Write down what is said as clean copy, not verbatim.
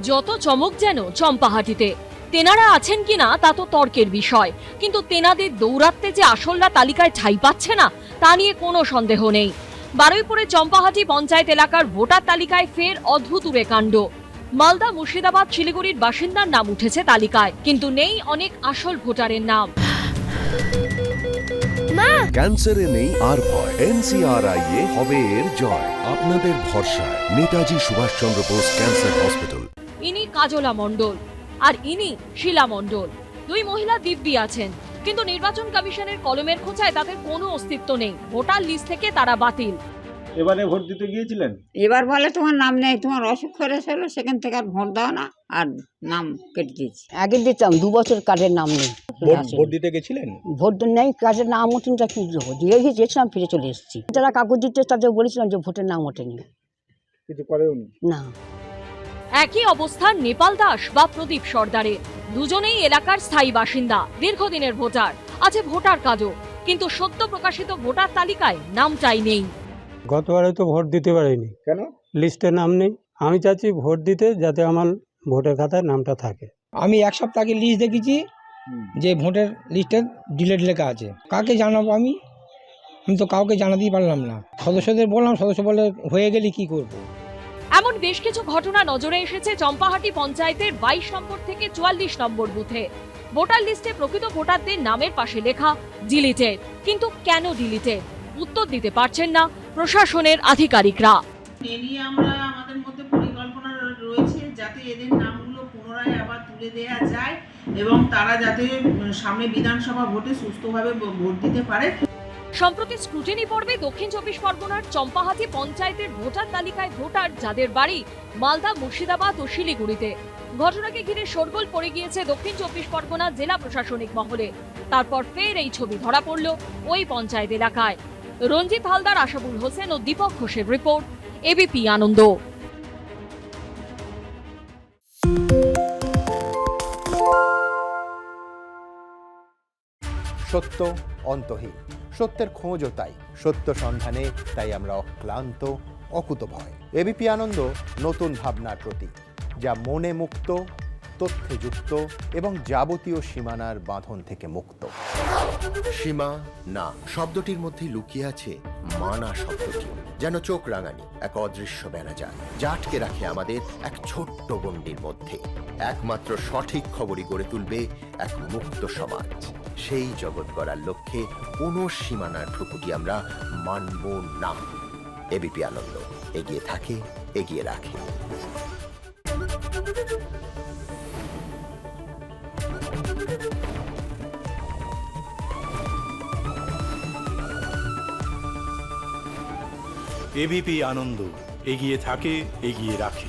যত চমক যেন চম্পাহাটিতে। তেনারা আছেন কিনা তা তো তর্কের বিষয়, কিন্তু তেনাদের দৌরাত্মে যে আসলরা তালিকায় ঠাঁই পাচ্ছে না তা নিয়ে কোনো সন্দেহ নেই। বারুইপুরে চম্পাহাটি পঞ্চায়েত এলাকার ভোটার তালিকায় ফের অদ্ভুত উড়ে কাণ্ড। মালদা, মুর্শিদাবাদ, শিলিগুড়ির বাসিন্দার নাম উঠেছে তালিকায়, কিন্তু নেই অনেক আসল ভোটারের নাম। ক্যান্সারে নেই আর ভয়, NCRI এ হবে এর জয়। আপনাদের ভরসায় নেতাজি সুভাষচন্দ্র বোস ক্যান্সার হসপিটাল। ইনি কাজলা মণ্ডল আর ইনি শিলা মণ্ডল। দুই মহিলা দিব্যি আছেন, কিন্তু নির্বাচন কমিশনের কলমের খোঁচায় তাদের কোনো অস্তিত্ব নেই। ভোটার লিস্ট থেকে তারা বাতিল। এবারে ভোট দিতে গিয়েছিলেন? এবার বলে তোমার নাম নেই, তোমার অসুখ করেছিল, সেখান থেকে আর ভোট দাও না, আর নাম কেটে দিচ্ছি। আগে দিতাম, 2 বছর কার্ডের নাম নেই। ভোট দিতে গেছিলেন? ভোট নেই, কার্ডের নাম ওঠেনি, কি দেবো, দিয়ে গিয়েছিলাম, ফিরে চলে এসেছি। যারা কাগজ দিতে তাদের বলেছিলাম যে ভোটের নাম ওঠেনি। কিছু করেওনি? না। একই অবস্থান নেপাল দাস বা প্রদীপ সর্দারের। দুজনেই এলাকার স্থায়ী বাসিন্দা, দীর্ঘদিনের ভোটার, আছে ভোটার কার্ডও, কিন্তু সদ্য প্রকাশিত ভোটার তালিকায় নামটাই নেই। গতবারে তো ভোট দিতে পারিনি, কেন? লিস্টে নাম নেই। আমি চাচ্ছি ভোট দিতে, যাতে আমার ভোটের খাতায় নামটা থাকে। আমি এক সপ্তাহ আগে লিস্ট দেখেছি যে ভোটের লিস্টে ডিলেট লেখা আছে। কাকে জানাবো আমি তো কাউকে জানাতেই পারলাম না। সদস্যদের বললাম, সদস্য বলে হয়ে গেলে কি করব। এমন বেশ কিছু ঘটনা নজরে এসেছে চম্পাহাটি পঞ্চায়েতের 22 নম্বর থেকে 44 নম্বর বুথে। ভোটার লিস্টে প্রকৃত ভোটারদের নামের পাশে লেখা ডিলিটেড, কিন্তু কেন ডিলিটেড উত্তর দিতে পারছেন না প্রশাসনের আধিকারিকরা। আমরা আমাদের মধ্যে পরিকল্পনা রয়েছে যাতে এদের নামগুলো পুনরায় আবার তুলে দেয়া যায় এবং তারা যাতে সামনে বিধানসভা ভোটে সুস্থভাবে ভোট দিতে পারে। সম্প্রতি স্ক্রুটিনি পর্বে দক্ষিণ 24 পরগনার চম্পাহাটি পঞ্চায়েতের ভোটার তালিকায় ভোটার যাদের বাড়ি মালদা, মুর্শিদাবাদ ও শিলিগুড়িতে। ঘটনাকে ঘিরে শোরগোল পড়ে গিয়েছে দক্ষিণ 24 পরগনা জেলা প্রশাসনিক মহলে। তারপর ফের এই ছবি ধরা পড়ল ওই পঞ্চায়েত এলাকায়। রঞ্জিত হালদার, আশাবুল হোসেন ও দীপক ঘোষের রিপোর্ট, এবিপি আনন্দ। সত্য অন্তহীন, সত্যের খোঁজও তাই, সত্য সন্ধানে তাই আমরা অক্লান্ত, অকুতভয়। এবিপি আনন্দ নতুন ভাবনার প্রতীক, যা মনে মুক্ত, তথ্যে যুক্ত এবং যাবতীয় সীমানার বাঁধন থেকে মুক্ত। সীমা না শব্দটির মধ্যে লুকিয়ে আছে মানা শব্দটি, যেন চোখ রাঙানি এক অদৃশ্য বেড়াজাল, যা আটকে রাখে আমাদের এক ছোট্ট গণ্ডির মধ্যে। একমাত্র সঠিক খবরই গড়ে তুলবে এক মুক্ত সমাজ। সেই জগৎ গড়ার লক্ষ্যে কোনো সীমানার ঠুকুটি আমরা মানব না। এবিপি আনন্দ এগিয়ে থাকে, এগিয়ে রাখে। এবিপি আনন্দ এগিয়ে থাকে, এগিয়ে রাখে।